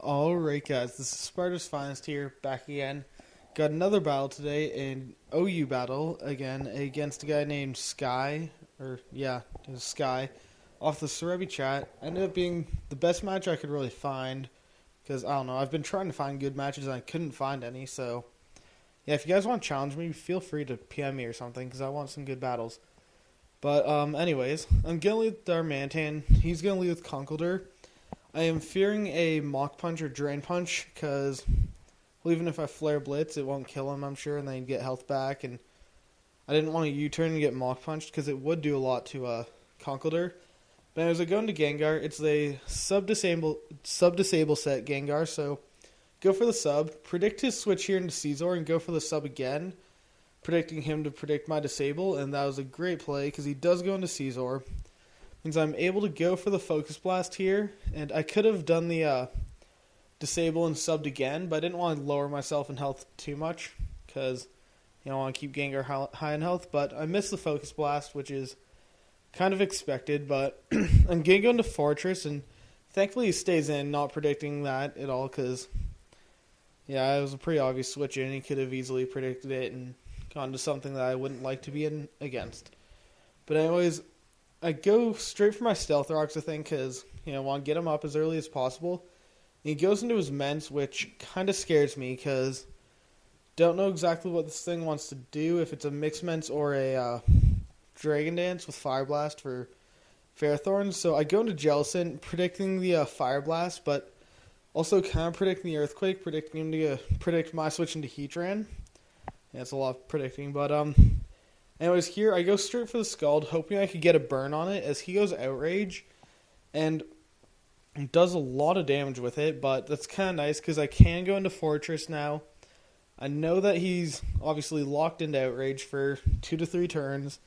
Alright guys, this is SpartasFinest here, back again. Got another battle today, an OU battle, again, against a guy named Sky, it was Sky, off the Serebii chat. Ended up being the best match I could really find, because, I don't know, I've been trying to find good matches and I couldn't find any, so, yeah, if you guys want to challenge me, feel free to PM me or something, because I want some good battles. But, anyways, I'm going to lead with Darmantan, he's going to lead with Conkeldurr. I am fearing a Mach Punch or Drain Punch, because even if I Flare Blitz, it won't kill him, I'm sure, and then he'd get health back, and I didn't want to U-turn and get Mach Punched, because it would do a lot to Conkeldurr. But as I go into Gengar, it's a sub-disable set Gengar, so go for the sub, predict his switch here into Scizor, and go for the sub again, predicting him to predict my disable, and that was a great play, because he does go into Scizor. Means I'm able to go for the Focus Blast here, and I could have done the disable and subbed again, but I didn't want to lower myself in health too much, because I want to keep Gengar high in health, but I missed the Focus Blast, which is kind of expected, but I'm going to go into Fortress, and thankfully he stays in, not predicting that at all, because, it was a pretty obvious switch in, he could have easily predicted it and gone to something that I wouldn't like to be in against. But anyways, I go straight for my Stealth Rocks, I think, because, I want to get him up as early as possible. And he goes into his Ments, which kind of scares me, because don't know exactly what this thing wants to do, if it's a Mixed Ments or a Dragon Dance with Fire Blast for Ferrothorn. So I go into Jellicent, predicting the Fire Blast, but also kind of predicting the Earthquake, predicting him to predict my switch into Heatran. Yeah, it's a lot of predicting, but anyways, here I go straight for the Scald, hoping I could get a burn on it, as he goes Outrage, and does a lot of damage with it, but that's kind of nice, because I can go into Fortress now. I know that he's obviously locked into Outrage for 2 to 3 turns,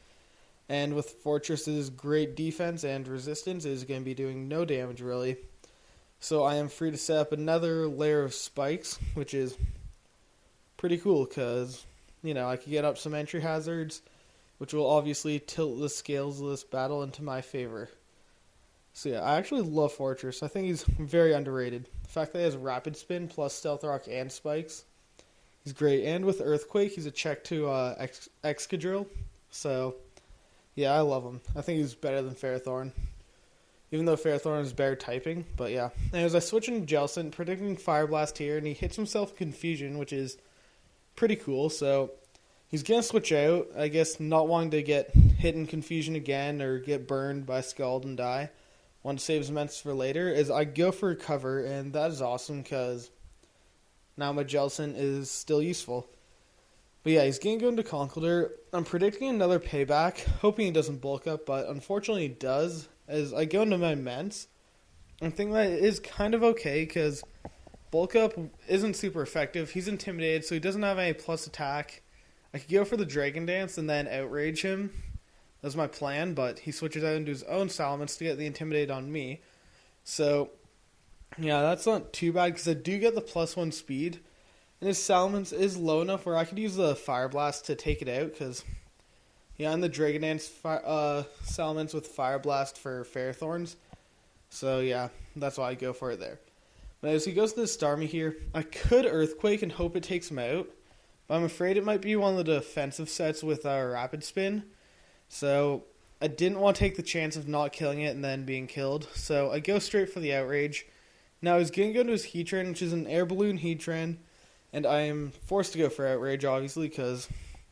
and with Fortress's great defense and resistance, it is going to be doing no damage, really. So I am free to set up another layer of spikes, which is pretty cool, because, I could get up some entry hazards, which will obviously tilt the scales of this battle into my favor. So yeah, I actually love Fortress. I think he's very underrated. The fact that he has Rapid Spin plus Stealth Rock and Spikes, he's great. And with Earthquake, he's a check to Excadrill. So yeah, I love him. I think he's better than Ferrothorn, even though Ferrothorn is better typing. But yeah, and as I switch into Jellicent, predicting Fire Blast here, and he hits himself Confusion, which is pretty cool. So he's going to switch out, I guess, not wanting to get hit in Confusion again or get burned by Scald and die. Want to save his Ments for later, as I go for Recover, and that is awesome, because now my Jellicent is still useful. But yeah, he's going to go into Conkeldurr. I'm predicting another Payback, hoping he doesn't bulk up, but unfortunately he does, as I go into my Ments. I think that is kind of okay, because bulk up isn't super effective. He's intimidated, so he doesn't have any plus attack. I could go for the Dragon Dance and then Outrage him. That's my plan, but he switches out into his own Salamence to get the Intimidate on me. So, yeah, that's not too bad, because I do get the +1 speed. And his Salamence is low enough where I could use the Fire Blast to take it out, because, and the Dragon Dance Salamence with Fire Blast for Ferrothorns. So, yeah, that's why I go for it there. But as he goes to the Starmie here, I could Earthquake and hope it takes him out. But I'm afraid it might be one of the defensive sets with Rapid Spin. So I didn't want to take the chance of not killing it and then being killed. So I go straight for the Outrage. Now he's going to go to his Heatran, which is an Air Balloon Heatran. And I am forced to go for Outrage, obviously, because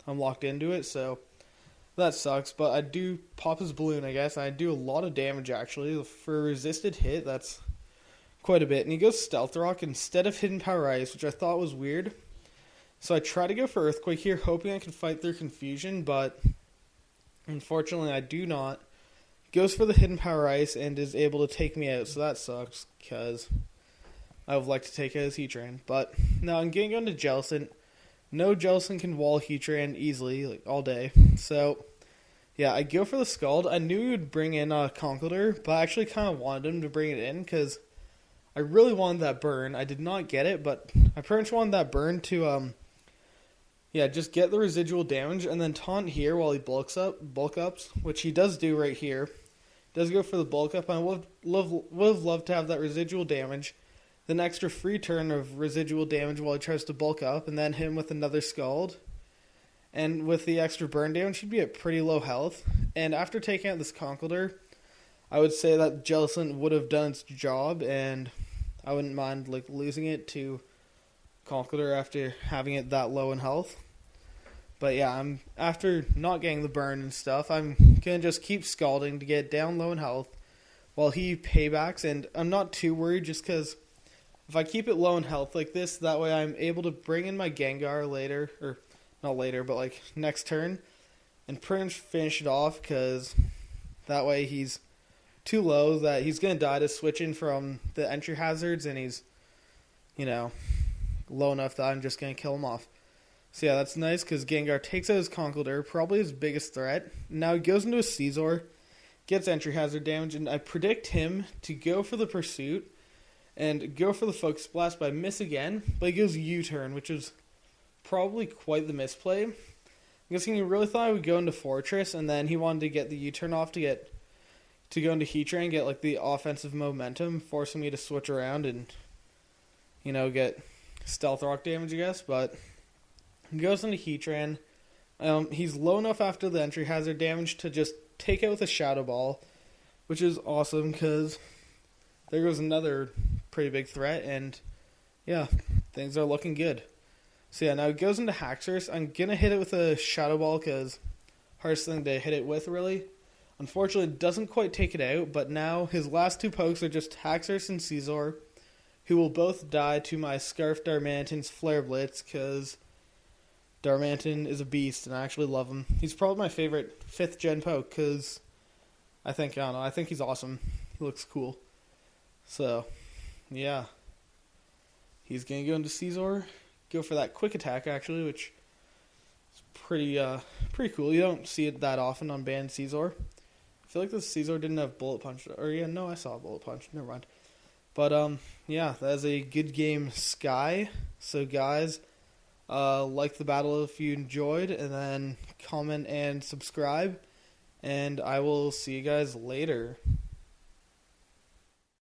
I'm locked into it. So that sucks. But I do pop his Balloon, I guess. I do a lot of damage, actually. For a resisted hit, that's quite a bit. And he goes Stealth Rock instead of Hidden Power Ice, which I thought was weird. So I try to go for Earthquake here, hoping I can fight through Confusion, but unfortunately I do not. He goes for the Hidden Power Ice and is able to take me out, so that sucks, because I would like to take out his Heatran. But now I'm going to go into Jellicent. No Jellicent can wall Heatran easily, all day. So, yeah, I go for the Scald. I knew he would bring in Conkeldurr, but I actually kind of wanted him to bring it in, because I really wanted that burn. I did not get it, but I pretty much wanted that burn to just get the residual damage and then taunt here while he bulk ups, which he does do right here. Does go for the bulk up, and I would have loved to have that residual damage then extra free turn of residual damage while he tries to bulk up, and then hit him with another Scald. And with the extra burn damage, he'd be at pretty low health. And after taking out this Conkeldurr, I would say that Jellicent would have done its job, and I wouldn't mind losing it to Conkeldurr after having it that low in health. But yeah, after not getting the burn and stuff, I'm going to just keep Scalding to get down low in health while he paybacks. And I'm not too worried just because if I keep it low in health like this, that way I'm able to bring in my Gengar later, or not later, but next turn, and pretty much finish it off, because that way he's too low that he's going to die to switch in from the entry hazards, and he's, low enough that I'm just going to kill him off. So yeah, that's nice, because Gengar takes out his Conkeldurr, probably his biggest threat. Now he goes into a Scizor, gets entry hazard damage, and I predict him to go for the Pursuit and go for the Focus Blast, but I miss again. But he goes U-turn, which is probably quite the misplay. I'm guessing he really thought I would go into Fortress, and then he wanted to get the U-turn off to go into Heatran, get the offensive momentum, forcing me to switch around and, get Stealth Rock damage, I guess. But he goes into Heatran. He's low enough after the entry hazard damage to just take out with a Shadow Ball, which is awesome, because there goes another pretty big threat, and yeah, things are looking good. So yeah, now he goes into Haxorus. I'm going to hit it with a Shadow Ball, because hardest thing to hit it with, really. Unfortunately, it doesn't quite take it out, but now his last two pokes are just Haxorus and Scizor, who will both die to my Scarf Darmanitan's Flare Blitz, because Darmanitan is a beast, and I actually love him. He's probably my favorite 5th gen poke, because I think he's awesome. He looks cool. So, yeah. He's going to go into Scizor, go for that quick attack, actually, which is pretty cool. You don't see it that often on banned Scizor. I feel like the Scizor didn't have Bullet Punch. Or, yeah, no, I saw Bullet Punch. Never mind. But, yeah, that is a good game, Sky. So, guys, like the battle if you enjoyed, and then comment and subscribe. And I will see you guys later.